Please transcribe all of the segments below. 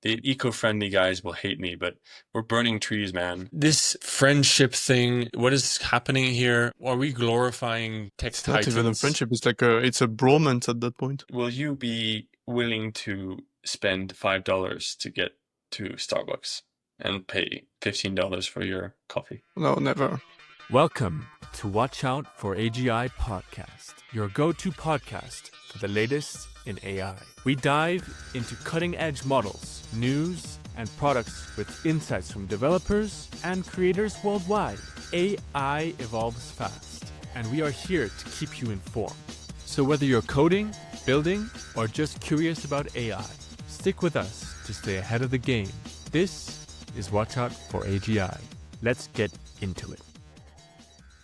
The eco-friendly guys will hate me, but we're burning trees, man. This friendship thing, what is happening here? Are we glorifying tech It's not even a titans? friendship. It's a bromance at that point. Will you be willing to spend $5 to get to Starbucks and pay $15 for your coffee? No, never. Welcome to Watch Out for AGI podcast, your go-to podcast for the latest in AI. We dive into cutting-edge models, news, and products with insights from developers and creators worldwide. AI evolves fast, and we are here to keep you informed. So whether you're coding, building, or just curious about AI, stick with us to stay ahead of the game. This is Watch Out for AGI. Let's get into it.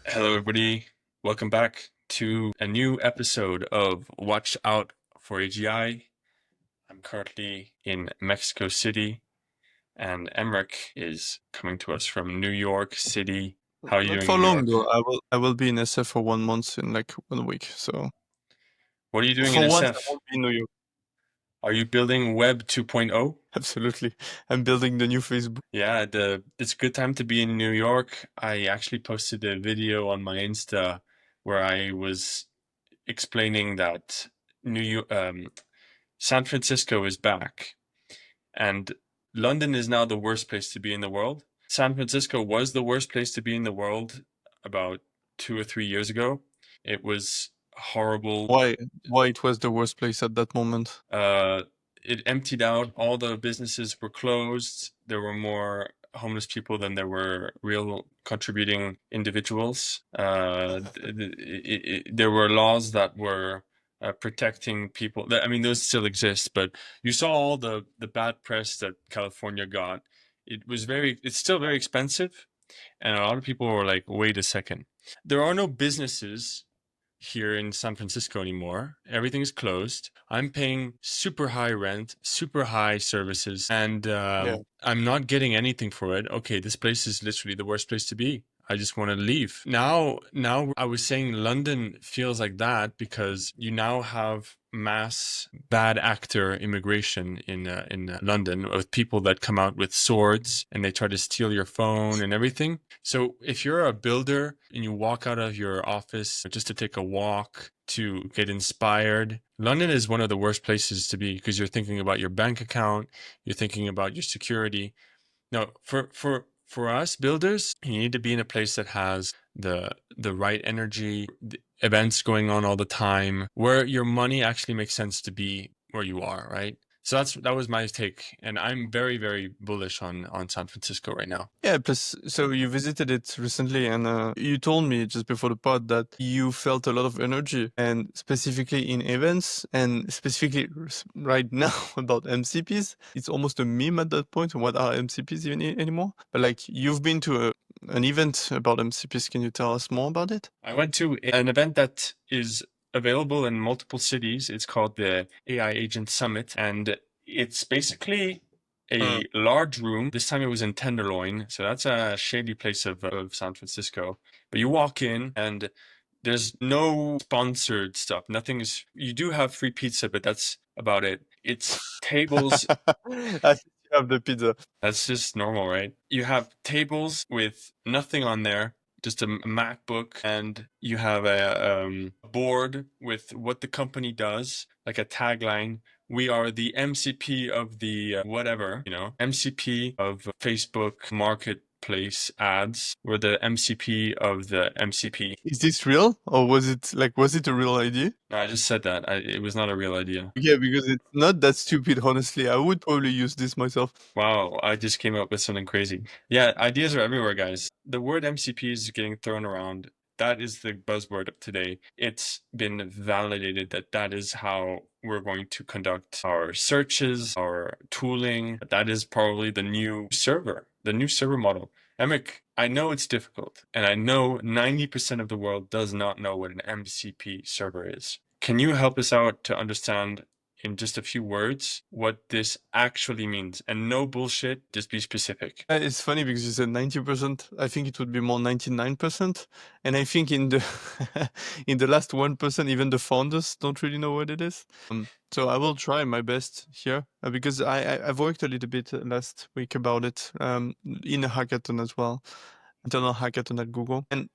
Hello, everybody. Welcome back to a new episode of Watch Out for AGI. I'm currently in Mexico City, and Emmerich is coming to us from New York City. How are you Not doing for in New long York? though. I will be in SF for 1 month in like 1 week. So What are you doing for in once, I SF? won't be in New York. Are you building Web 2.0? Absolutely. I'm building the new Facebook. Yeah, it's a good time to be in New York. I actually posted a video on my Insta where I was explaining that San Francisco is back, and London is now the worst place to be in the world. San Francisco was the worst place to be in the world about 2 or 3 years ago. It was horrible. Why it was the worst place at that moment? It emptied out. All the businesses were closed. There were more homeless people than there were real contributing individuals. There were laws that were protecting people. I mean, those still exist, but you saw all the bad press that California got. It's still very expensive, and a lot of people were like, wait a second. There are no businesses here in San Francisco anymore. Everything is closed. I'm paying super high rent, super high services, and I'm not getting anything for it. Okay, this place is literally the worst place to be. I just want to leave. Now I was saying London feels like that because you now have mass bad actor immigration in London with people that come out with swords and they try to steal your phone and everything. So if you're a builder and you walk out of your office just to take a walk to get inspired, London is one of the worst places to be because you're thinking about your bank account, you're thinking about your security. No, for us builders, you need to be in a place that has the right energy, the events going on all the time, where your money actually makes sense to be where you are, right? So that was my take, and I'm very, very bullish on San Francisco right now. Yeah, plus, so you visited it recently and you told me just before the pod that you felt a lot of energy and specifically in events and specifically right now about MCPs. It's almost a meme at that point. What are MCPs even anymore? But like you've been to an event about MCPs. Can you tell us more about it? I went to an event that is available in multiple cities. It's called the AI Agent Summit, and it's basically a large room. This time it was in Tenderloin, so that's a shady place of San Francisco. But you walk in and there's no sponsored stuff. You do have free pizza, but that's about it. It's tables. I think you have the pizza. That's just normal, right? You have tables with nothing on there, just a MacBook, and you have a board with what the company does, like a tagline. We are the MCP of the whatever, MCP of Facebook Marketplace ads. We're the MCP of the MCP. Is this real or was it a real idea? No, I just said that. It was not a real idea. Yeah, because it's not that stupid, honestly. I would probably use this myself. Wow, I just came up with something crazy. Yeah, ideas are everywhere, guys. The word MCP is getting thrown around. That is the buzzword of today. It's been validated that that is how we're going to conduct our searches, our tooling. That is probably the new server model. Emmerich, I know it's difficult, and I know 90% of the world does not know what an MCP server is. Can you help us out to understand in just a few words what this actually means. And no bullshit, just be specific. It's funny because you said 90%. I think it would be more 99%. And I think in the in the last 1%, even the founders don't really know what it is. So I will try my best here because I've worked a little bit last week about it in a hackathon as well, internal hackathon at Google. And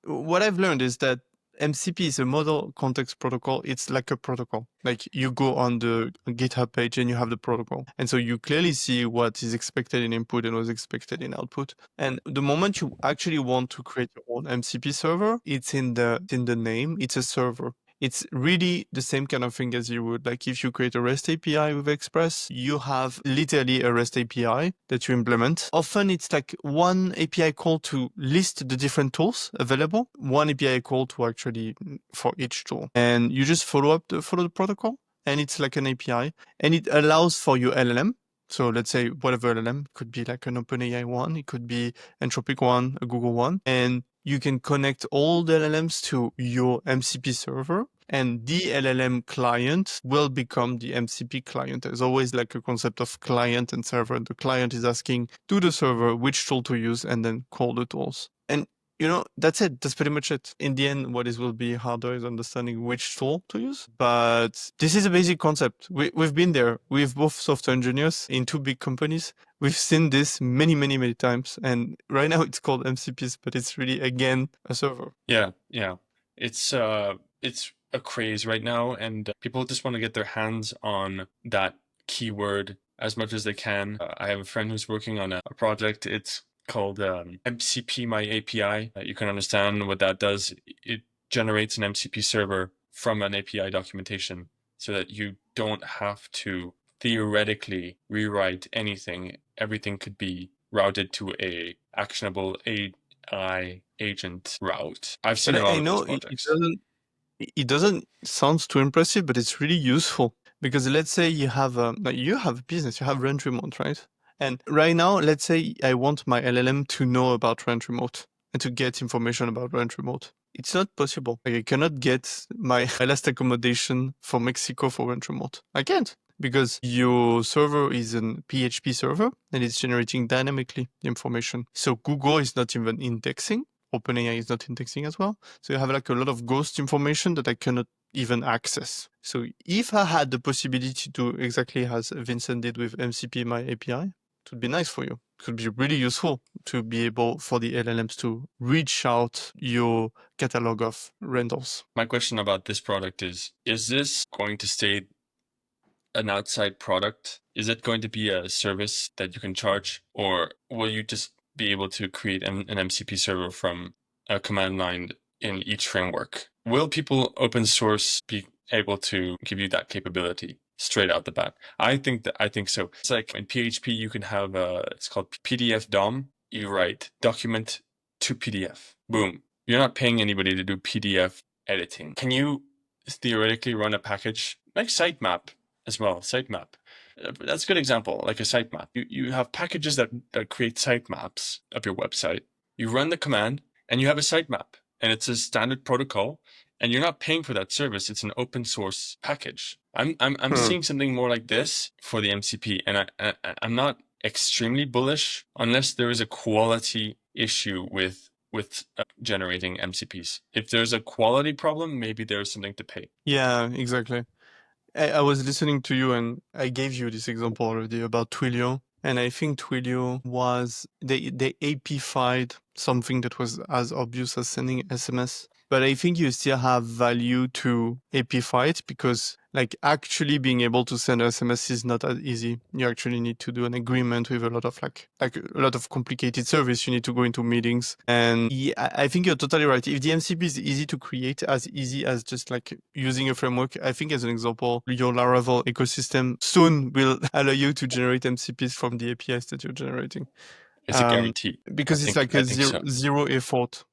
what I've learned is that MCP is a model context protocol. It's like a protocol. Like you go on the GitHub page and you have the protocol. And so you clearly see what is expected in input and what's expected in output. And the moment you actually want to create your own MCP server, it's in the name. It's a server. It's really the same kind of thing as you would. Like if you create a REST API with Express, you have literally a REST API that you implement. Often it's like one API call to list the different tools available, one API call to actually for each tool. And you just follow the protocol, and it's like an API, and it allows for your LLM. So let's say whatever LLM, could be like an OpenAI one, it could be Anthropic one, a Google one, and you can connect all the LLMs to your MCP server, and the LLM client will become the MCP client. There's always like a concept of client and server. The client is asking to the server which tool to use and then call the tools. And that's it. That's pretty much it. In the end, what will be harder is understanding which tool to use. But this is a basic concept. We've been there. We've both software engineers in two big companies. We've seen this many, many, many times. And right now it's called MCPs, but it's really, again, a server. Yeah. It's a craze right now, and people just want to get their hands on that keyword as much as they can. I have a friend who's working on a project. It's called MCP My API. You can understand what that does. It generates an MCP server from an API documentation so that you don't have to theoretically rewrite anything. Everything could be routed to a actionable AI agent route. I've seen a lot of those projects. It doesn't sound too impressive, but it's really useful because let's say you have a business, you have rent remote, right? And right now, let's say I want my LLM to know about rent remote and to get information about rent remote. It's not possible. Like, I cannot get my last accommodation for Mexico for rent remote. I can't because your server is a PHP server and it's generating dynamically the information. So Google is not even indexing. OpenAI is not indexing as well. So you have like a lot of ghost information that I cannot even access. So if I had the possibility to do exactly as Vincent did with MCP My API, it would be nice for you. It could be really useful to be able for the LLMs to reach out your catalog of rentals. My question about this product is this going to stay an outside product? Is it going to be a service that you can charge, or will you just be able to create an MCP server from a command line in each framework? Will people open source be able to give you that capability straight out the bat? I think so. It's like in PHP, you can have it's called PDF DOM. You write document to PDF. Boom. You're not paying anybody to do PDF editing. Can you theoretically run a package like sitemap as well? Sitemap. That's a good example, like a sitemap. You have packages that create sitemaps of your website. You run the command and you have a sitemap, and it's a standard protocol, and you're not paying for that service. It's an open source package. I'm seeing something more like this for the MCP, and I'm not extremely bullish unless there is a quality issue with generating MCPs. If there's a quality problem, maybe there's something to pay. Yeah, exactly. I was listening to you and I gave you this example already about Twilio. And I think Twilio was, they APIfied something that was as obvious as sending SMS. But I think you still have value to APIfy it because like actually being able to send SMS is not as easy. You actually need to do an agreement with a lot of like a lot of complicated service. You need to go into meetings. And yeah, I think you're totally right. If the MCP is easy to create, as easy as just like using a framework, I think as an example, your Laravel ecosystem soon will allow you to generate MCPs from the APIs that you're generating. It's a guarantee. Because it's like a zero effort.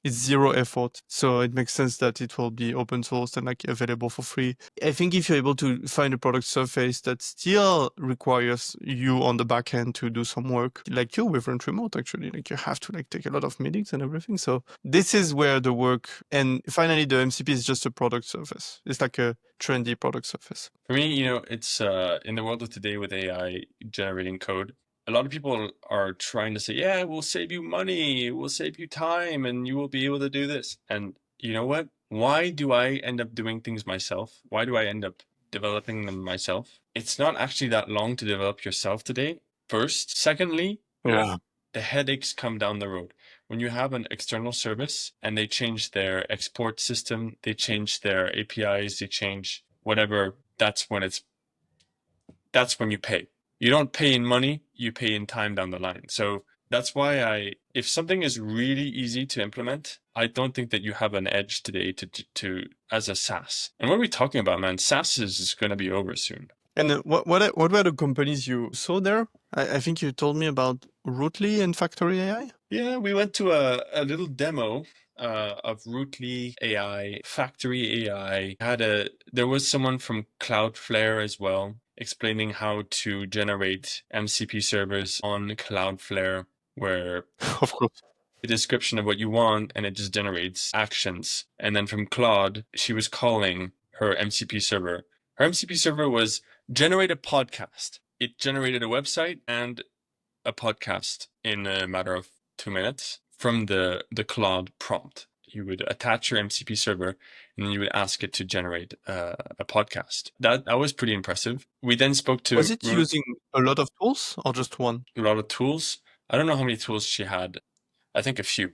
It's zero effort. So it makes sense that it will be open source and like available for free. I think if you're able to find a product surface that still requires you on the back end to do some work, like you with Rent Remote, actually, like you have to like take a lot of meetings and everything. So this is where the work, and finally the MCP is just a product surface. It's like a trendy product surface. For me, it's in the world of today with AI generating code, a lot of people are trying to say, yeah, we'll save you money, we'll save you time, and you will be able to do this. And you know what? Why do I end up doing things myself? Why do I end up developing them myself? It's not actually that long to develop yourself today, first. Secondly, Yeah. the headaches come down the road. When you have an external service and they change their export system, they change their APIs, they change whatever, that's when you pay. You don't pay in money, you pay in time down the line. So that's why if something is really easy to implement, I don't think that you have an edge today to as a SaaS. And what are we talking about, man? SaaS is going to be over soon. And what were the companies you saw there? I think you told me about Rootly and Factory AI. Yeah, we went to a little demo of Rootly AI, Factory AI. There was someone from Cloudflare as well, explaining how to generate MCP servers on Cloudflare, where Of course. a description of what you want and it just generates actions. And then from Claude, she was calling her MCP server. Her MCP server was generate a podcast. It generated a website and a podcast in a matter of 2 minutes from the Claude prompt. You would attach your MCP server and then you would ask it to generate a podcast. That was pretty impressive. We then spoke to... Was it using a lot of tools or just one? A lot of tools. I don't know how many tools she had. I think a few,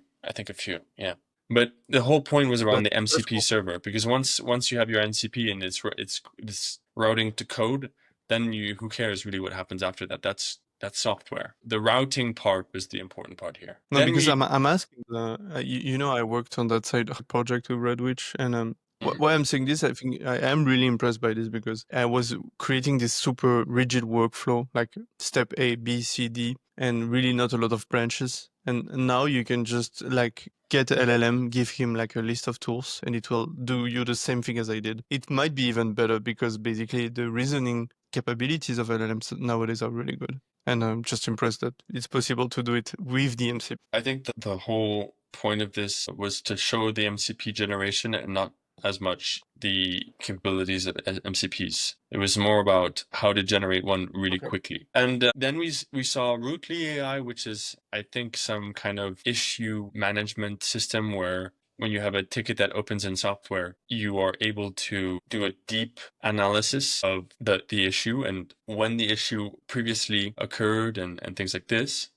yeah. But the whole point was around the MCP cool. server, because once you have your MCP and it's routing to code, then who cares really what happens after that? That's software. The routing part was the important part here. No, Then because I'm asking. I worked on that side of the project with Redwitch, and why I'm saying this, I think I am really impressed by this because I was creating this super rigid workflow, like step A, B, C, D, and really not a lot of branches. And now you can just like get LLM, give him like a list of tools, and it will do you the same thing as I did. It might be even better because basically the reasoning capabilities of LLMs nowadays are really good. And I'm just impressed that it's possible to do it with the MCP. I think that the whole point of this was to show the MCP generation and not as much the capabilities of MCPs. It was more about how to generate one really quickly. And then we saw Rootly AI, which is, I think, some kind of issue management system where when you have a ticket that opens in software, you are able to do a deep analysis of the issue and when the issue previously occurred and things like this.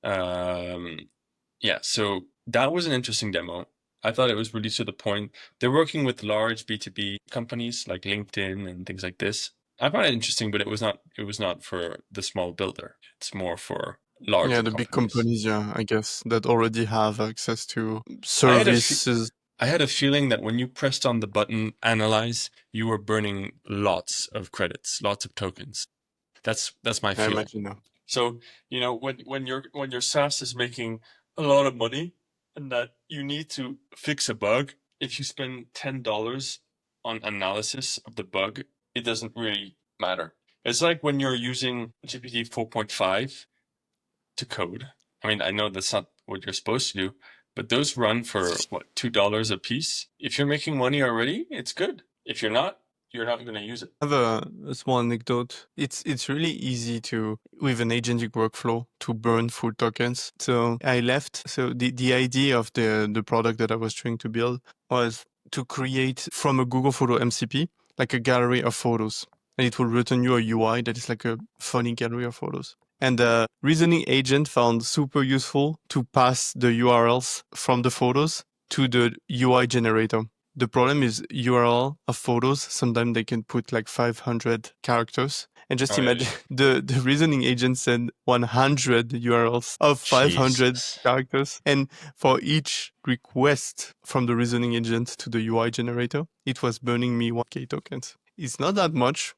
Yeah, so that was an interesting demo. I thought it was really to the point. They're working with large B2B companies like LinkedIn and things like this. I found it interesting, but it was not for the small builder. It's more for large. Yeah, the big companies, yeah, I guess, that already have access to services. I had a feeling that when you pressed on the button analyze, you were burning lots of credits, lots of tokens. That's my feeling. I imagine now. So, when your SaaS is making a lot of money and that you need to fix a bug, if you spend $10 on analysis of the bug, it doesn't really matter. It's like when you're using GPT 4.5 to code. I mean, I know that's not what you're supposed to do, but those run for what, $2 a piece? If you're making money already, it's good. If you're not, you're not going to use it. I have a small anecdote. It's really easy to, with an agentic workflow, to burn full tokens. So I left. So the idea of the product that I was trying to build was to create from a Google Photo MCP, like a gallery of photos. And it will return you a UI that is like a funny gallery of photos. And the reasoning agent found super useful to pass the URLs from the photos to the UI generator. The problem is URL of photos. Sometimes they can put like 500 characters. And just imagine the reasoning agent sent 100 URLs of 500 characters. And for each request from the reasoning agent to the UI generator, it was burning me 1K tokens. It's not that much.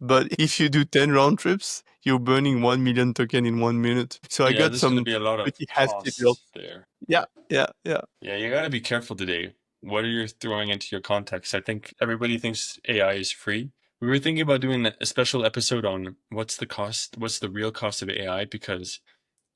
But if you do 10 round trips, you're burning 1 million token in 1 minute. So I Yeah, got there's going to some be a lot of pretty hefty build. costs there. Yeah. Yeah, you got to be careful today. What are you throwing into your context? I think everybody thinks AI is free. We were thinking about doing a special episode on what's the cost, what's the real cost of AI, because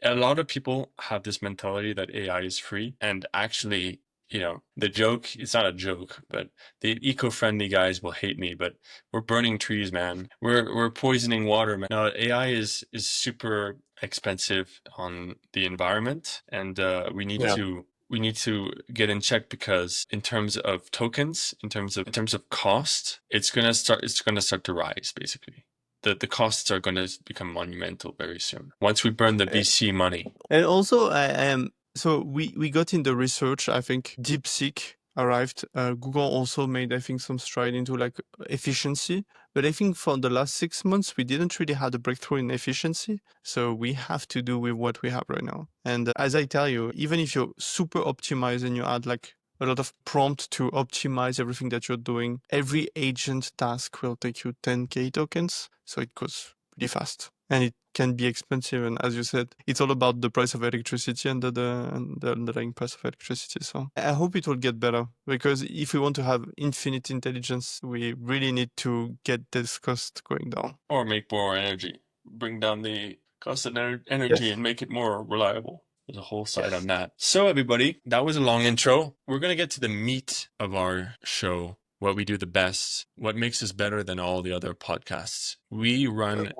a lot of people have this mentality that AI is free. And actually, the joke, it's not a joke, but the eco-friendly guys will hate me, but we're burning trees, man. We're poisoning water, man. Now, AI is super expensive on the environment, and we need to get in check, because in terms of tokens, in terms of cost, it's gonna start to rise, basically. The costs are going to become monumental very soon once we burn the VC money. And also, I am so we got in the research. I think DeepSeek arrived. Google also made, I think, some stride into like efficiency. But I think for the last 6 months, we didn't really have a breakthrough in efficiency. So we have to do with what we have right now. And as I tell you, even if you're super optimized and you add like a lot of prompt to optimize everything that you're doing, every agent task will take you 10K tokens. So it goes pretty fast. And it can be expensive. And as you said, it's all about the price of electricity and the underlying price of electricity. So I hope it will get better, because if we want to have infinite intelligence, we really need to get this cost going down. Or make more energy. Bring down the cost of energy and make it more reliable. There's a whole side on that. So everybody, that was a long intro. We're going to get to the meat of our show, what we do the best, what makes us better than all the other podcasts. We run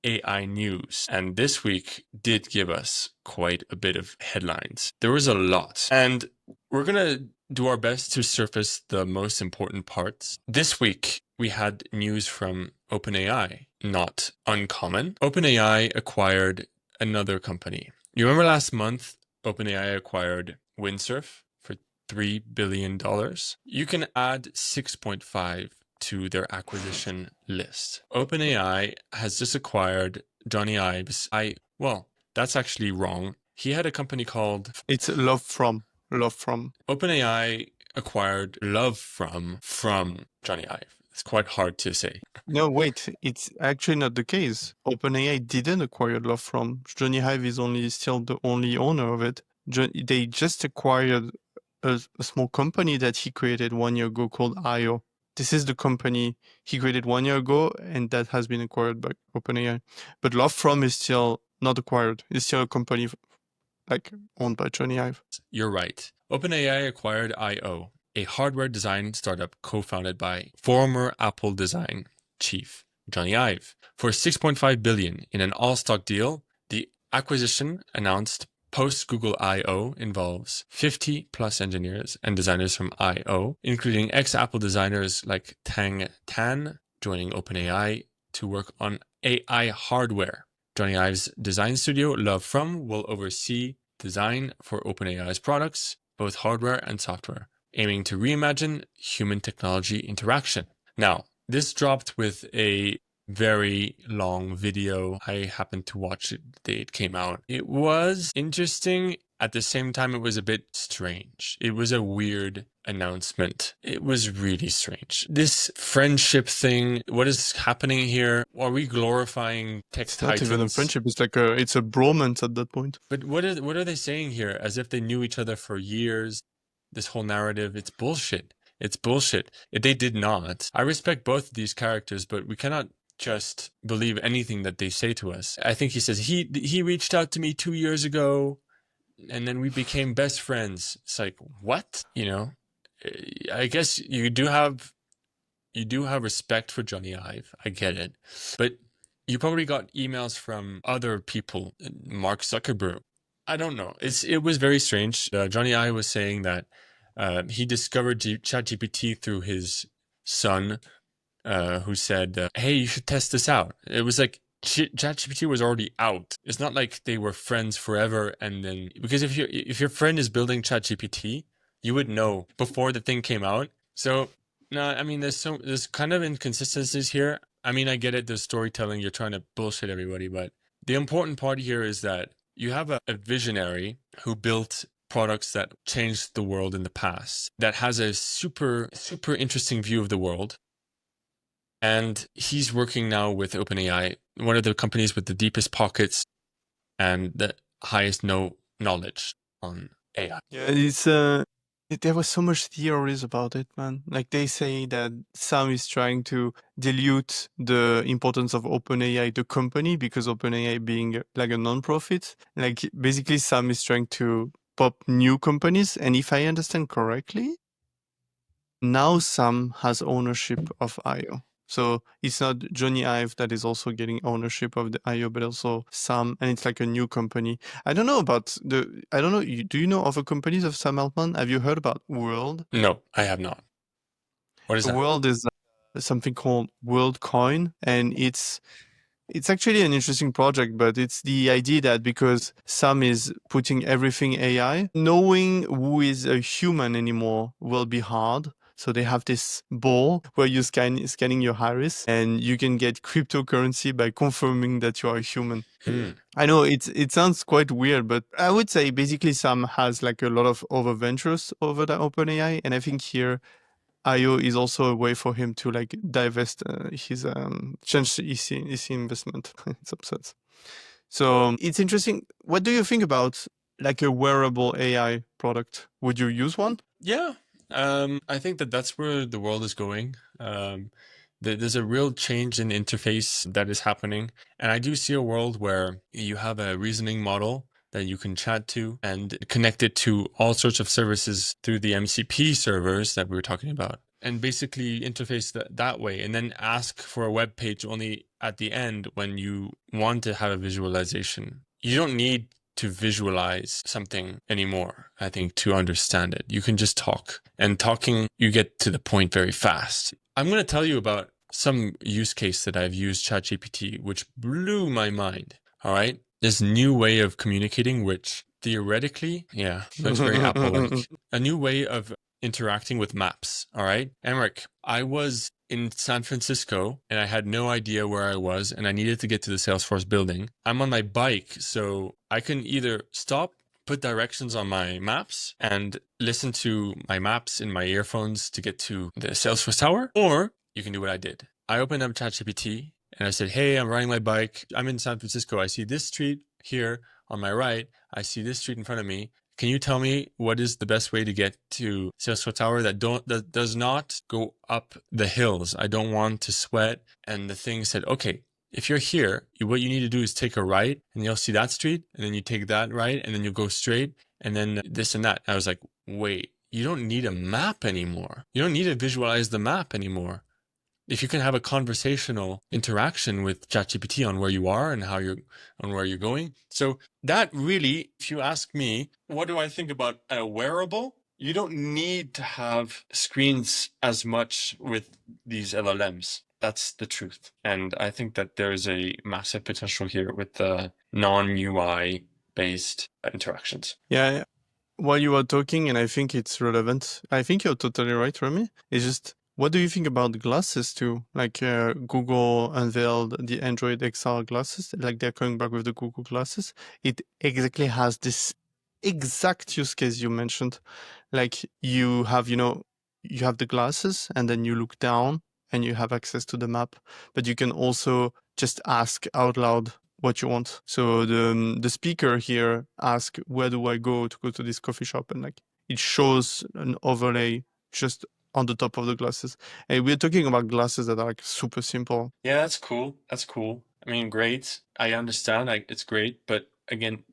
AI news, and this week did give us quite a bit of headlines. There was a lot, and we're gonna do our best to surface the most important parts. This week we had news from OpenAI, not uncommon. OpenAI acquired another company. You remember last month OpenAI acquired Windsurf for $3 billion. You can add 6.5 to their acquisition list. OpenAI has just acquired Johnny Ives. Well, that's actually wrong. He had a company called... It's Love From. OpenAI acquired Love From Johnny Ive. It's quite hard to say. No, wait, it's actually not the case. OpenAI didn't acquire Love From. Johnny Ive is still the only owner of it. They just acquired a small company that he created 1 year ago called IO. This is the company he created 1 year ago, and that has been acquired by OpenAI. But Love From is still not acquired. It's still a company owned by Johnny Ive. You're right. OpenAI acquired IO, a hardware design startup co-founded by former Apple design chief Johnny Ive, for $6.5 billion in an all-stock deal. The acquisition, announced post-Google I/O, involves 50 plus engineers and designers from I/O, including ex-Apple designers like Tang Tan, joining OpenAI to work on AI hardware. Johnny Ive's design studio, Love From, will oversee design for OpenAI's products, both hardware and software, aiming to reimagine human-technology interaction. Now, this dropped with a very long video. I happened to watch it the day it came out. It was interesting. At the same time, it was a bit strange. It was a weird announcement. It was really strange. This friendship thing, what is happening here? Are we glorifying tech It's titans? not even a friendship. It's a bromance at that point. But what are they saying here? As if they knew each other for years. This whole narrative, it's bullshit. It's bullshit. They did not. I respect both of these characters, but we cannot just believe anything that they say to us. I think he says, he reached out to me 2 years ago, and then we became best friends. It's like, what? I guess you do have respect for Johnny Ive. I get it. But you probably got emails from other people, Mark Zuckerberg. I don't know. It was very strange. Johnny Ive was saying that he discovered ChatGPT through his son, who said, hey, you should test this out. It was like ChatGPT was already out. It's not like they were friends forever, and then, because if your friend is building ChatGPT, you would know before the thing came out. So no, I mean, there's kind of inconsistencies here. I mean, I get it. There's storytelling. You're trying to bullshit everybody, but the important part here is that you have a visionary who built products that changed the world in the past, that has a super, super interesting view of the world. And he's working now with OpenAI, one of the companies with the deepest pockets and the highest knowledge on AI. Yeah, it's there was so much theories about it, man. Like they say that Sam is trying to dilute the importance of OpenAI, the company, because OpenAI being like a non-profit. Like basically Sam is trying to pop new companies. And if I understand correctly, now Sam has ownership of IO. So it's not Johnny Ive that is also getting ownership of the IO, but also Sam, and it's like a new company. I don't know about I don't know. Do you know other companies of Sam Altman? Have you heard about World? No, I have not. What is that? World is something called WorldCoin, and it's actually an interesting project, but it's the idea that because Sam is putting everything AI, knowing who is a human anymore will be hard. So they have this ball where you scanning your iris, and you can get cryptocurrency by confirming that you are a human. I know it sounds quite weird, but I would say basically Sam has like a lot of other ventures over the OpenAI, and I think here IO is also a way for him to like divest his change his investment in some sense. So it's interesting. What do you think about like a wearable AI product? Would you use one? Yeah, I think that that's where the world is going. There's a real change in interface that is happening. And I do see a world where you have a reasoning model that you can chat to and connect it to all sorts of services through the MCP servers that we were talking about. And basically interface that way, and then ask for a web page only at the end when you want to have a visualization. You don't need to visualize something anymore, I think, to understand it. You can just talk. And talking, you get to the point very fast. I'm going to tell you about some use case that I've used ChatGPT, which blew my mind. All right. This new way of communicating, which theoretically, yeah, looks very Apple-like. A new way of interacting with maps. All right. Emmerich, I was in San Francisco and I had no idea where I was and I needed to get to the Salesforce building. I'm on my bike, so I can either stop, put directions on my maps and listen to my maps in my earphones to get to the Salesforce tower, or you can do what I did. I opened up ChatGPT and I said, hey, I'm riding my bike. I'm in San Francisco. I see this street here on my right. I see this street in front of me. Can you tell me what is the best way to get to Salesforce Tower that does not go up the hills? I don't want to sweat. And the thing said, okay, if you're here, what you need to do is take a right and you'll see that street, and then you take that right and then you go straight and then this and that. I was like, wait, you don't need a map anymore. You don't need to visualize the map anymore. If you can have a conversational interaction with ChatGPT on where you are and where you're going. So that really, if you ask me, what do I think about a wearable? You don't need to have screens as much with these LLMs. That's the truth. And I think that there's a massive potential here with the non-UI based interactions. Yeah. While you were talking, and I think it's relevant, I think you're totally right, Remy. It's just, what do you think about the glasses too? Like Google unveiled the Android XR glasses, like they're coming back with the Google glasses. It exactly has this exact use case you mentioned. Like you have the glasses and then you look down and you have access to the map, but you can also just ask out loud what you want. So the speaker here asks, where do I go to this coffee shop? And like it shows an overlay just on the top of the glasses. And we're talking about glasses that are like super simple. Yeah, that's cool. That's cool. I mean, great. I understand. It's great. But again,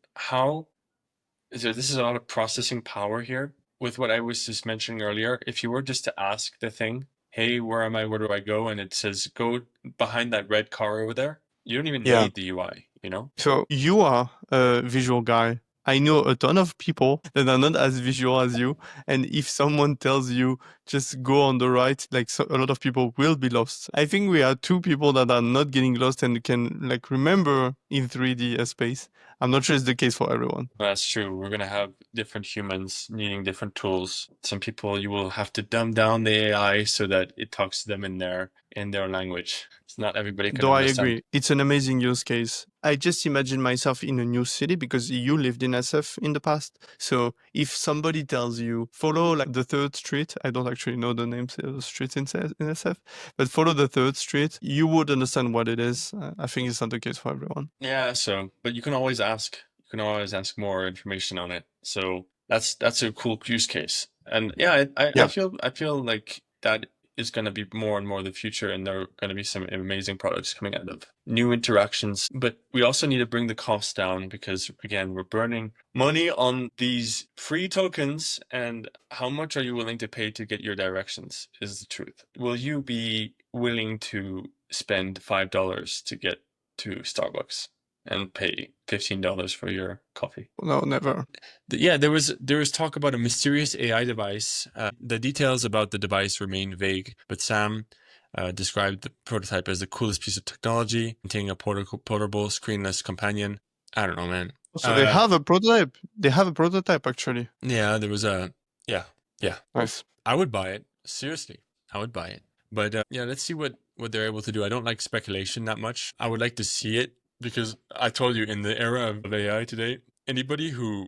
this is a lot of processing power here. With what I was just mentioning earlier, if you were just to ask the thing, hey, where am I? Where do I go? And it says, go behind that red car over there. You don't even need the UI, you know? So you are a visual guy. I know a ton of people that are not as visual as you. And if someone tells you just go on the right, like a lot of people will be lost. I think we are two people that are not getting lost and can like remember in 3D a space. I'm not sure it's the case for everyone. That's true. We're going to have different humans needing different tools. Some people, you will have to dumb down the AI so that it talks to them in their in their language. It's not everybody can Though I understand. agree, it's an amazing use case. I just imagine myself in a new city because you lived in SF in the past. So if somebody tells you follow like the third street, I don't actually know the names of the streets in SF, but follow the third street, you would understand what it is. I think it's not the case for everyone. Yeah, so but you can always ask. You can always ask more information on it. So that's a cool use case. And yeah, I Yeah. feel like that is going to be more and more the future, and there are going to be some amazing products coming out of new interactions. But we also need to bring the costs down because, again, we're burning money on these free tokens. And how much are you willing to pay to get your directions is the truth. Will you be willing to spend $5 to get to Starbucks and pay $15 for your coffee? No, never. Yeah, there was talk about a mysterious AI device. The details about the device remain vague, but Sam described the prototype as the coolest piece of technology, containing a portable, screenless companion. I don't know, man. So they have a prototype. They have a prototype actually. Yeah, there was a yeah. Nice. I would buy it. Seriously, I would buy it. But yeah, let's see what they're able to do. I don't like speculation that much. I would like to see it because I told you, in the era of AI today, anybody who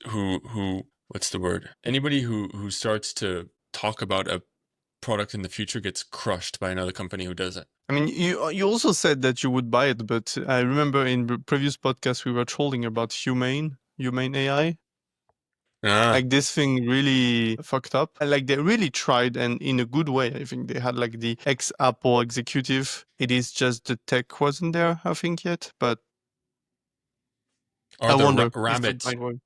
what's the word? Anybody who starts to talk about a product in the future gets crushed by another company who does it. I mean, you also said that you would buy it, but I remember in the previous podcast we were trolling about humane AI. Like this thing really fucked up. And like they really tried, and in a good way. I think they had like the ex-Apple executive. It is just the tech wasn't there, I think, yet. But or I the wonder if the rabbit right way.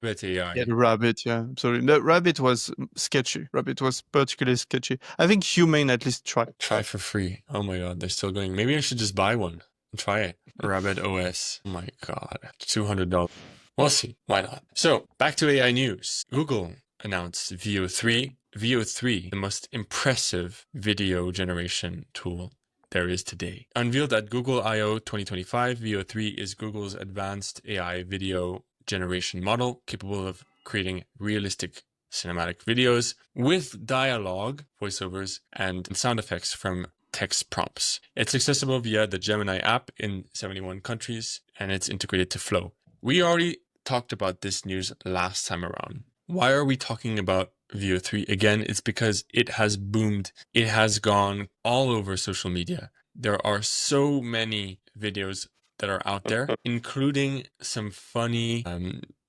AI. Yeah, the rabbit. Yeah, sorry, the rabbit was sketchy. Rabbit was particularly sketchy. I think humane at least tried. Try for free. Oh my god, they're still going. Maybe I should just buy one and try it. Rabbit OS. Oh my god, $200. We'll see. Why not? So back to AI news. Google announced VO3. VO3, the most impressive video generation tool there is today. Unveiled at Google I/O 2025, VO3 is Google's advanced AI video generation model capable of creating realistic cinematic videos with dialogue, voiceovers, and sound effects from text prompts. It's accessible via the Gemini app in 71 countries, and it's integrated to Flow. We already talked about this news last time around. Why are we talking about VO3 again? It's because it has boomed. It has gone all over social media. There are so many videos that are out there, including some funny,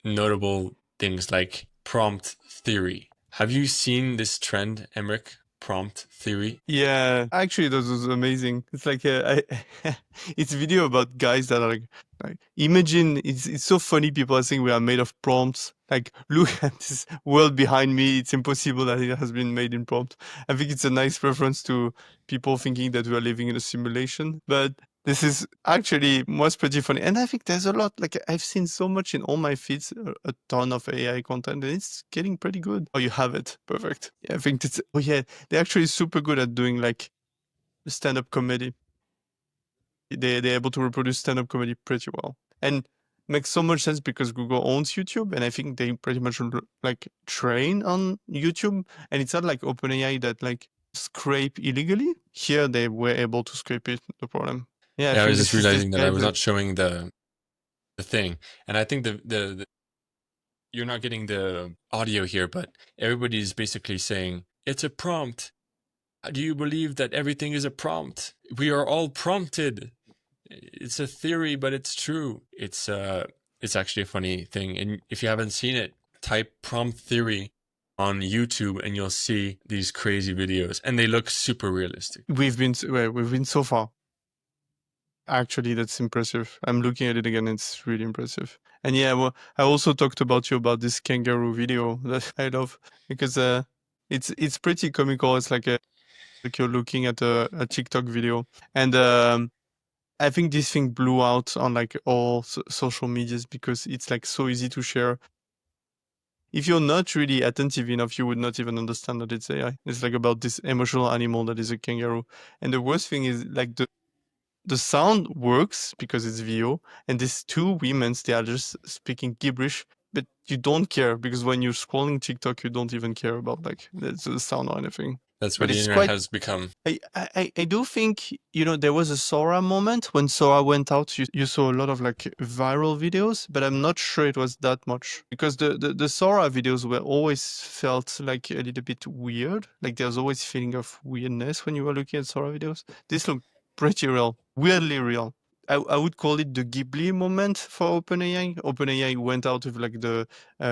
notable things like prompt theory. Have you seen this trend, Emmerich? Prompt theory? Yeah, actually, that was amazing. It's like it's a video about guys that are like imagine it's so funny. People are saying we are made of prompts. Like, look at this world behind me. It's impossible that it has been made in prompt. I think it's a nice reference to people thinking that we are living in a simulation. But this is actually was pretty funny. And I think there's a lot, like I've seen so much in all my feeds, a ton of AI content, and it's getting pretty good. Oh, you have it. Perfect. Yeah, I think it's, oh yeah, they're actually super good at doing like stand-up comedy. They're able to reproduce stand-up comedy pretty well. And makes so much sense because Google owns YouTube, and I think they pretty much like train on YouTube. And it's not like OpenAI that like scrape illegally. Here they were able to scrape it, no problem. Yeah, I was just realizing that I was not showing the thing, and I think the you're not getting the audio here, but everybody's basically saying it's a prompt. Do you believe that everything is a prompt? We are all prompted. It's a theory, but it's true. It's actually a funny thing, and if you haven't seen it, type prompt theory on YouTube and you'll see these crazy videos, and they look super realistic. We've been so far. Actually, that's impressive. I'm looking at it again. It's really impressive. And yeah, well, I also talked about this kangaroo video that I love because it's pretty comical. It's like you're looking at a TikTok video, and I think this thing blew out on like all social medias because it's like so easy to share. If you're not really attentive enough, you would not even understand that it's AI. It's like about this emotional animal that is a kangaroo. And the worst thing is like the sound works because it's VO, and these two women, they are just speaking gibberish, but you don't care because when you're scrolling TikTok, you don't even care about like the sound or anything. That's But what the it's internet quite has become. I do think, there was a Sora moment when Sora went out. You saw a lot of like viral videos, but I'm not sure it was that much because the Sora videos were always felt like a little bit weird. Like there's always feeling of weirdness when you were looking at Sora videos. This looked pretty real, weirdly real. I would call it the Ghibli moment for OpenAI. OpenAI went out with like the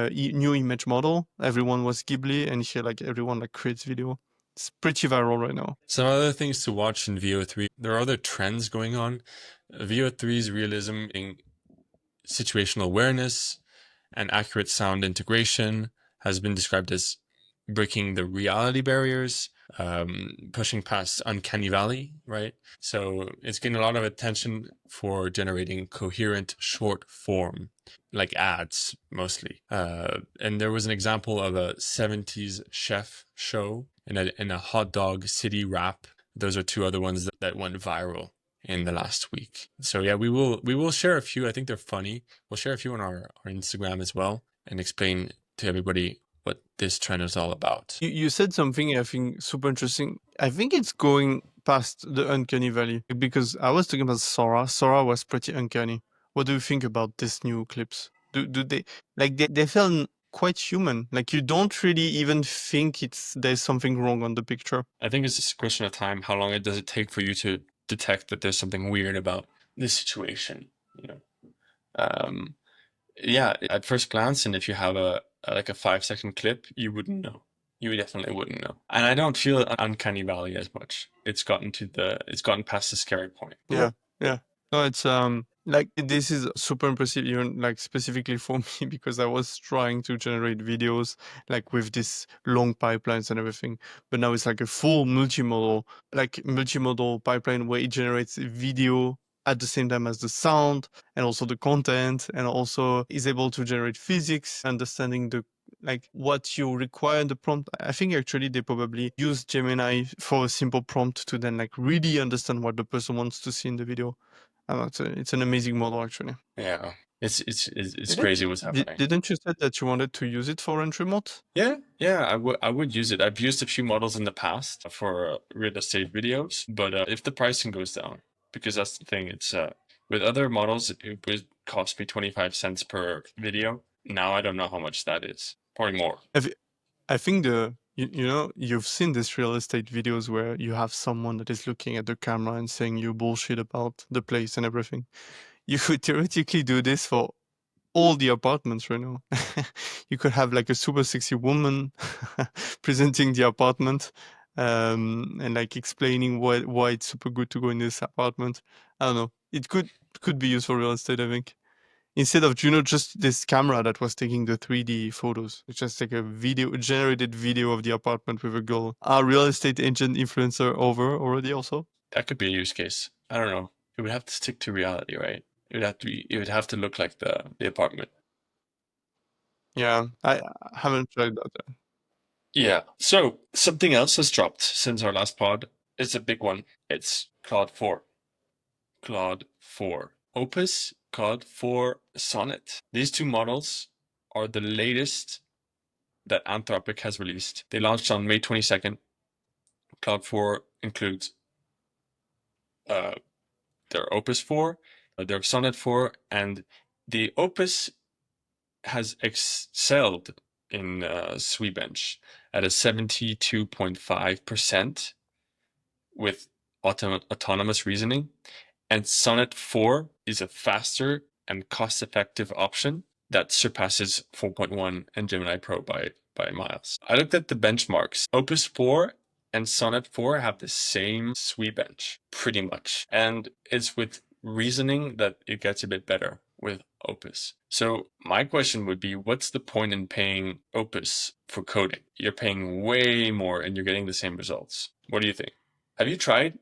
new image model. Everyone was Ghibli, and here like everyone like creates video. It's pretty viral right now. Some other things to watch in VO3. There are other trends going on. VO3's realism in situational awareness and accurate sound integration has been described as breaking the reality barriers, pushing past uncanny valley, right? So it's getting a lot of attention for generating coherent short form, like ads mostly. And there was an example of a 70s chef show in a hot dog city rap. Those are two other ones that went viral in the last week. So yeah, we will share a few. I think they're funny. We'll share a few on our Instagram as well and explain to everybody what this trend is all about. You said something I think super interesting. I think it's going past the uncanny valley because I was talking about Sora. Sora was pretty uncanny. What do you think about these new clips? Do they like they felt quite human? Like you don't really even think there's something wrong on the picture. I think it's just a question of time. How long does it take for you to detect that there's something weird about this situation? Yeah, at first glance, and if you have like a 5-second clip, you wouldn't know. You definitely wouldn't know. And I don't feel uncanny valley as much. It's gotten past the scary point. Yeah. No, it's like this is super impressive, even like specifically for me because I was trying to generate videos like with this long pipelines and everything, but now it's like a full multimodal pipeline where it generates video at the same time as the sound and also the content, and also is able to generate physics, understanding the like what you require in the prompt. I think actually they probably use Gemini for a simple prompt to then like really understand what the person wants to see in the video. It's an amazing model actually. Yeah, it's crazy what's happening. Didn't you say that you wanted to use it for entry mode? Yeah, I would use it. I've used a few models in the past for real estate videos, but if the pricing goes down, because that's the thing, it's with other models it would cost me 25 cents per video. Now I don't know how much that is. Probably more. I think you've seen these real estate videos where you have someone that is looking at the camera and saying you bullshit about the place and everything. You could theoretically do this for all the apartments right now. You could have like a super sexy woman presenting the apartment, and like explaining why it's super good to go in this apartment. I don't know. It could be used for real estate, I think. Instead of just this camera that was taking the 3D photos, it's just like a generated video of the apartment with a girl. Are real estate agent influencer over already also? That could be a use case. I don't know. It would have to stick to reality, right? It would have to look like the apartment. Yeah, I haven't tried that yet. Yeah. So something else has dropped since our last pod. It's a big one. It's Claude 4. Claude 4. Opus, Claude 4, Sonnet. These two models are the latest that Anthropic has released. They launched on May 22nd. Claude 4 includes their Opus 4, their Sonnet 4, and the Opus has excelled in Swebench at a 72.5% with autonomous reasoning. And Sonnet 4 is a faster and cost-effective option that surpasses 4.1 and Gemini Pro by miles. I looked at the benchmarks. Opus 4 and Sonnet 4 have the same Swebench, pretty much. And it's with reasoning that it gets a bit better with Opus. So my question would be, what's the point in paying Opus for coding? You're paying way more and you're getting the same results. What do you think? Have you tried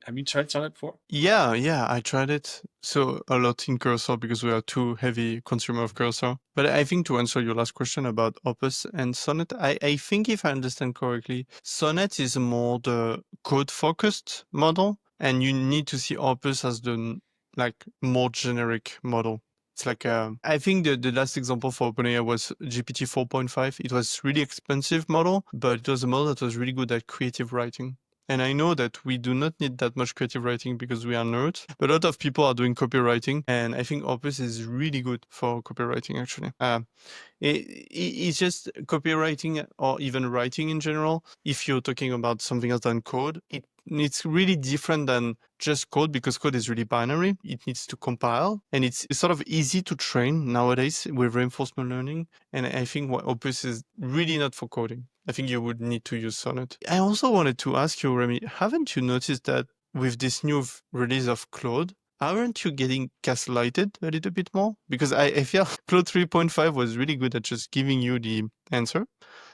Sonnet 4? Yeah, I tried it. So a lot in Cursor because we are too heavy consumer of Cursor. But I think to answer your last question about Opus and Sonnet, I think if I understand correctly, Sonnet is more the code-focused model, and you need to see Opus as the like more generic model. It's like I think the last example for OpenAI was GPT 4.5. It was really expensive model, but it was a model that was really good at creative writing. And I know that we do not need that much creative writing because we are nerds, but a lot of people are doing copywriting. And I think Opus is really good for copywriting, actually. It's just copywriting or even writing in general. If you're talking about something else than code, it's really different than just code because code is really binary. It needs to compile and it's sort of easy to train nowadays with reinforcement learning. And I think what Opus is really not for coding. I think you would need to use Sonnet. I also wanted to ask you, Remy, haven't you noticed that with this new release of Claude, aren't you getting gaslighted a little bit more? Because I feel Claude 3.5 was really good at just giving you the answer.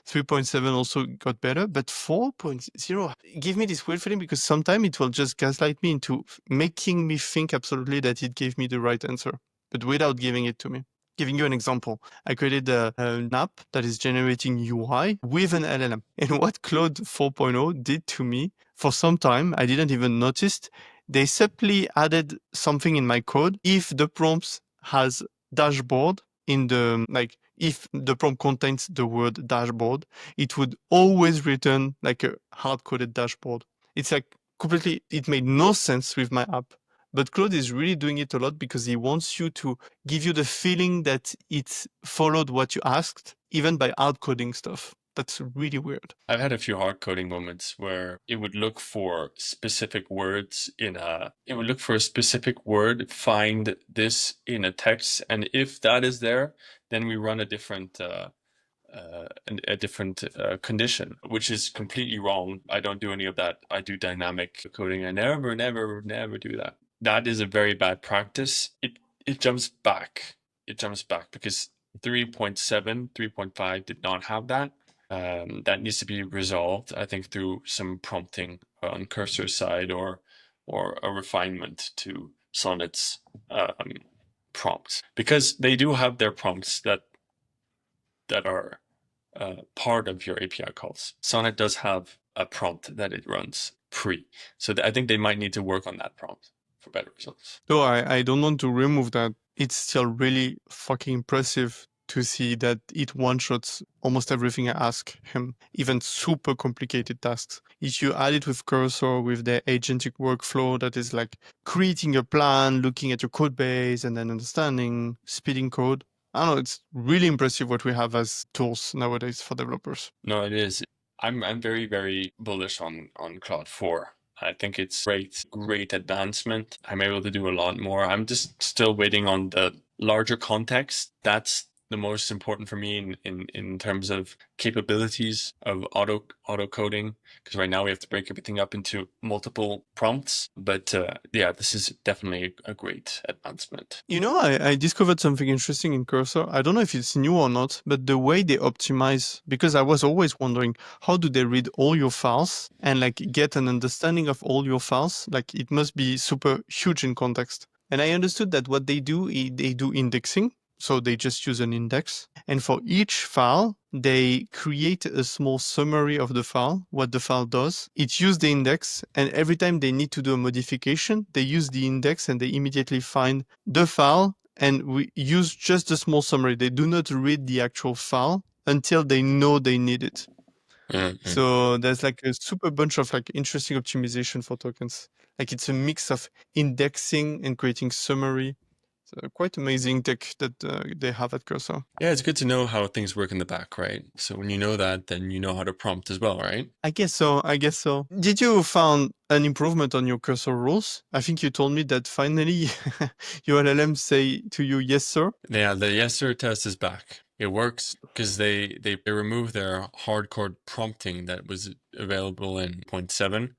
3.7 also got better, but 4.0 give me this weird feeling because sometimes it will just gaslight me into making me think absolutely that it gave me the right answer, but without giving it to me. Giving you an example, I created an app that is generating UI with an LLM. And what Claude 4.0 did to me, for some time, I didn't even notice. They simply added something in my code. If the prompt has dashboard in the, like, if the prompt contains the word dashboard, it would always return like a hard-coded dashboard. It's like completely, it made no sense with my app. But Claude is really doing it a lot because he wants you to give you the feeling that it followed what you asked, even by hard coding stuff. That's really weird. I've had a few hard coding moments where it would look for specific words it would look for a specific word, find this in a text, and if that is there, then we run a different condition, which is completely wrong. I don't do any of that. I do dynamic coding. I never do that. That is a very bad practice. It jumps back. It jumps back because 3.7, 3.5 did not have that. That needs to be resolved, I think, through some prompting on Cursor's side or a refinement to Sonnet's prompts, because they do have their prompts that are part of your API calls. Sonnet does have a prompt that it runs pre, so I think they might need to work on that prompt for better results. So I don't want to remove that. It's still really fucking impressive to see that it one-shots almost everything I ask him, even super complicated tasks. If you add it with Cursor, with the agentic workflow that is like creating a plan, looking at your code base, and then understanding, speeding code, I don't know, it's really impressive what we have as tools nowadays for developers. No, it is. I'm very, very bullish on Claude 4. I think it's great advancement. I'm able to do a lot more. I'm just still waiting on the larger context. That's the most important for me in terms of capabilities of auto coding, because right now we have to break everything up into multiple prompts. But yeah, this is definitely a great advancement. You know, I discovered something interesting in Cursor. I don't know if it's new or not, but the way they optimize, because I was always wondering, how do they read all your files and like get an understanding of all your files? Like it must be super huge in context. And I understood that what they do is they do indexing. So they just use an index. And for each file, they create a small summary of the file, what the file does. It uses the index, and every time they need to do a modification, they use the index and they immediately find the file and we use just a small summary. They do not read the actual file until they know they need it. Mm-hmm. So there's like a super bunch of like interesting optimization for tokens. Like it's a mix of indexing and creating summary. So quite amazing tech that they have at Cursor. Yeah, it's good to know how things work in the back, right? So when you know that, then you know how to prompt as well, right? I guess so. Did you found an improvement on your Cursor rules? I think you told me that finally your LLMs say to you, yes, sir. Yeah, the yes sir test is back. It works because they removed their hardcore prompting that was available in 0.7,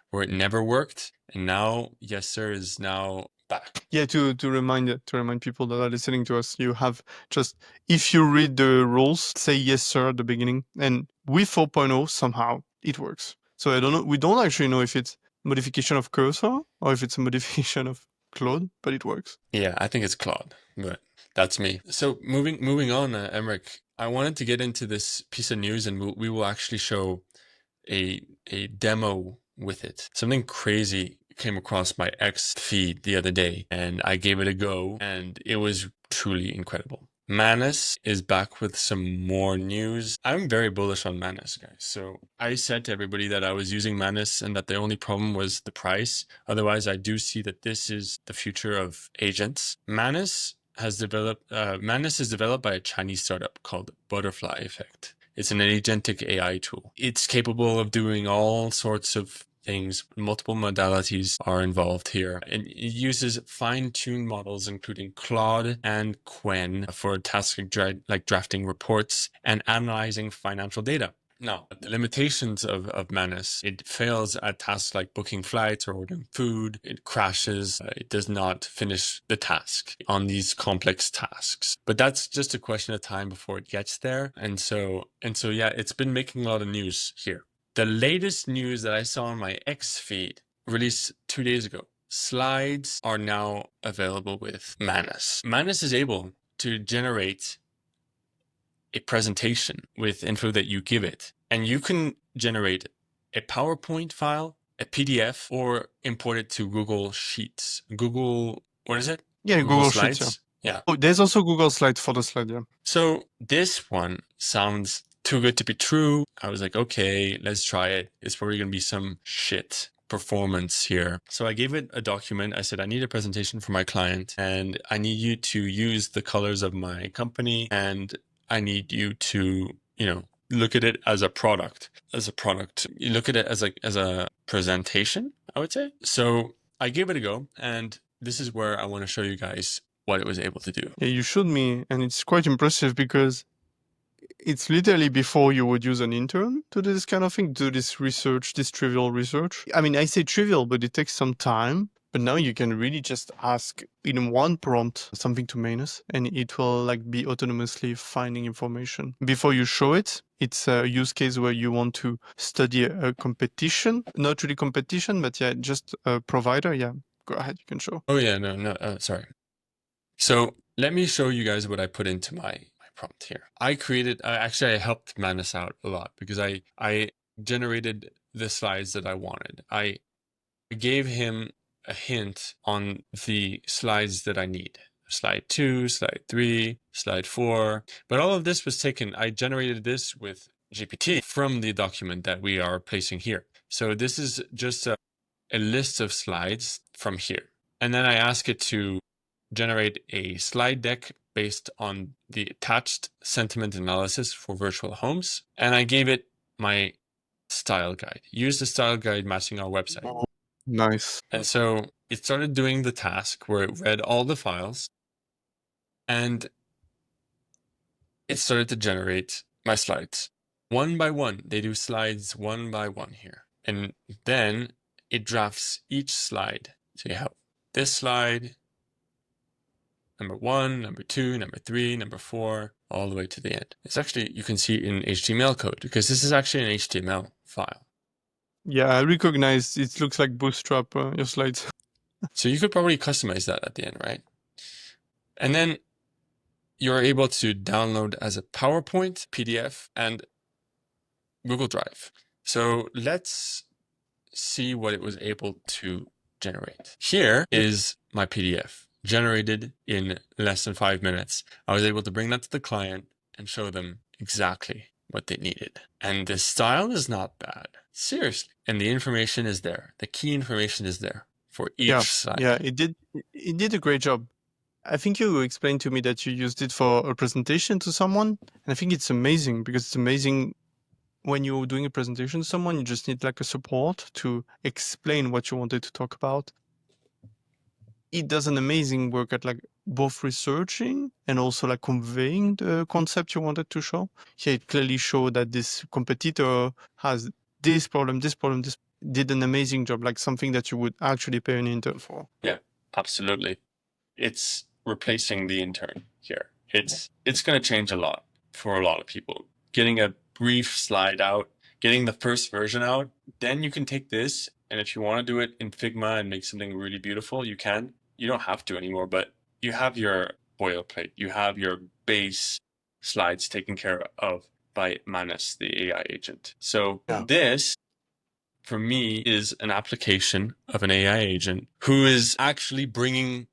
where it never worked, and now yes sir is now back. Yeah, to remind people that are listening to us, you have just, if you read the rules, say yes sir at the beginning, and with 4.0 somehow it works. So I don't know, we don't actually know if it's modification of Cursor or if it's a modification of Claude, but it works. Yeah, I think it's Claude, but that's me. So moving on, Emmerich, I wanted to get into this piece of news, and we will actually show a demo with it. Something crazy came across my X feed the other day, and I gave it a go, and it was truly incredible. Manus is back with some more news. I'm very bullish on Manus, guys. So I said to everybody that I was using Manus and that the only problem was the price. Otherwise, I do see that this is the future of agents. Manus is developed by a Chinese startup called Butterfly Effect. It's an agentic AI tool. It's capable of doing all sorts of things. Multiple modalities are involved here. And it uses fine-tuned models, including Claude and Quen, for tasks like drafting reports and analyzing financial data. Now, the limitations of Manus, it fails at tasks like booking flights or ordering food. It crashes. It does not finish the task on these complex tasks. But that's just a question of time before it gets there. And so yeah, it's been making a lot of news here. The latest news that I saw on my X feed, released 2 days ago, slides are now available with Manus. Manus is able to generate a presentation with info that you give it, and you can generate a PowerPoint file, a PDF, or import it to Google Sheets. What is it? Yeah, Google Sheets, Slides. Yeah. Oh, there's also Google Slides for the slide, yeah. So this one sounds too good to be true. I was like, okay, let's try it. It's probably going to be some shit performance here. So I gave it a document. I said, I need a presentation for my client, and I need you to use the colors of my company, and I need you to, look at it as a product. You look at it as a presentation, I would say. So I gave it a go, and this is where I want to show you guys what it was able to do. Yeah, you showed me, and it's quite impressive because it's literally before you would use an intern to do this kind of thing, do this research, this trivial research. I mean, I say trivial, but it takes some time. But now you can really just ask in one prompt something to Manus, and it will be autonomously finding information. Before you show it, it's a use case where you want to study a competition, not really competition, but yeah, just a provider. Yeah, go ahead, you can show. Oh yeah, no, sorry. So let me show you guys what I put into my prompt here. I helped Manus out a lot because I generated the slides that I wanted. I gave him a hint on the slides that I need. Slide 2, slide 3, slide 4. But all of this was I generated this with GPT from the document that we are placing here. So this is just a list of slides from here. And then I ask it to generate a slide deck based on the attached sentiment analysis for virtual homes. And I gave it my style guide. Use the style guide matching our website. Nice. And so it started doing the task where it read all the files and it started to generate my slides. One by one, they do slides one by one here. And then it drafts each slide. So you have this slide, number 1, number 2, number 3, number 4, all the way to the end. It's actually, you can see it in HTML code because this is actually an HTML file. Yeah, I recognize it looks like Bootstrap, your slides. So you could probably customize that at the end, right? And then you're able to download as a PowerPoint, PDF, and Google Drive. So let's see what it was able to generate. Here is my PDF generated in less than 5 minutes. I was able to bring that to the client and show them exactly what they needed. And the style is not bad. Seriously. And the information is there. The key information is there for each slide. Yeah, it did a great job. I think you explained to me that you used it for a presentation to someone. And I think it's amazing because it's amazing when you're doing a presentation to someone, you just need a support to explain what you wanted to talk about. It does an amazing work at both researching and also conveying the concept you wanted to show. Here it clearly showed that this competitor has this problem, this did an amazing job, something that you would actually pay an intern for. Yeah, absolutely. It's replacing the intern here. It's going to change a lot for a lot of people. Getting a brief slide out, getting the first version out, then you can take this, and if you want to do it in Figma and make something really beautiful, you can. You don't have to anymore, but you have your boilerplate. You have your base slides taken care of by Manus, the AI agent. So this, for me, is an application of an AI agent who is actually bringing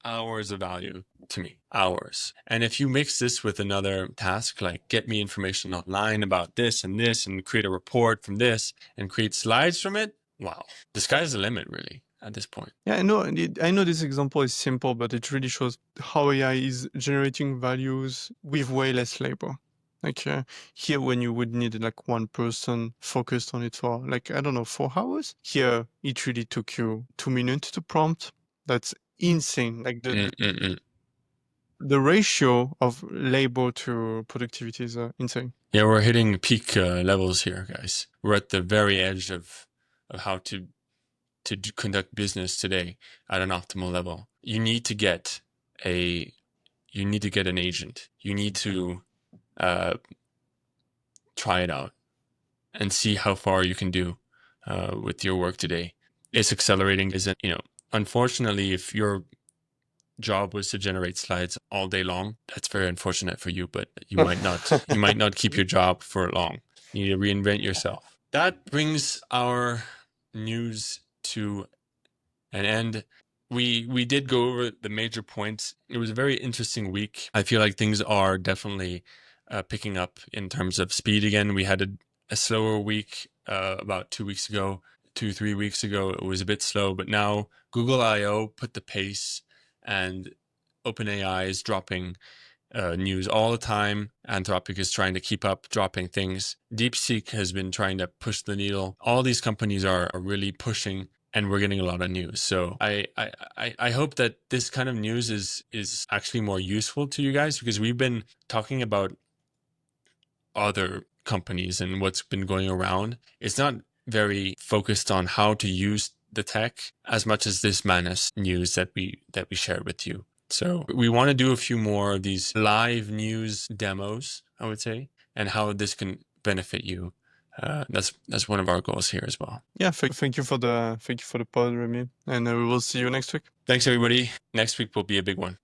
hours of value to me, hours. And if you mix this with another task, like get me information online about this and create a report from this and create slides from it, wow, the sky's the limit really at this point. Yeah, I know this example is simple, but it really shows how AI is generating values with way less labor. Like here, when you would need like one person focused on it for like, I don't know, 4 hours, here it really took you 2 minutes to prompt. That's insane. Like the ratio of labor to productivity is insane. Yeah, we're hitting peak levels here, guys. We're at the very edge of how to conduct business today at an optimal level. You need to get an agent. You need to try it out and see how far you can do with your work today. It's accelerating, isn't, unfortunately, if your job was to generate slides all day long, that's very unfortunate for you, but you might not keep your job for long. You need to reinvent yourself. That brings our news to an end. We did go over the major points. It was a very interesting week. I feel like things are definitely picking up in terms of speed again. We had a slower week about 3 weeks ago. It was a bit slow, but now Google I/O put the pace, and OpenAI is dropping news all the time. Anthropic is trying to keep up, dropping things. DeepSeek has been trying to push the needle. All these companies are really pushing, and we're getting a lot of news. So I hope that this kind of news is actually more useful to you guys, because we've been talking about other companies and what's been going around. It's not very focused on how to use the tech as much as this Manus news that we shared with you. So we want to do a few more of these live news demos, I would say, and how this can benefit you. That's one of our goals here as well. Yeah, thank you for the pod, Remy, and we will see you next week. Thanks, everybody. Next week will be a big one.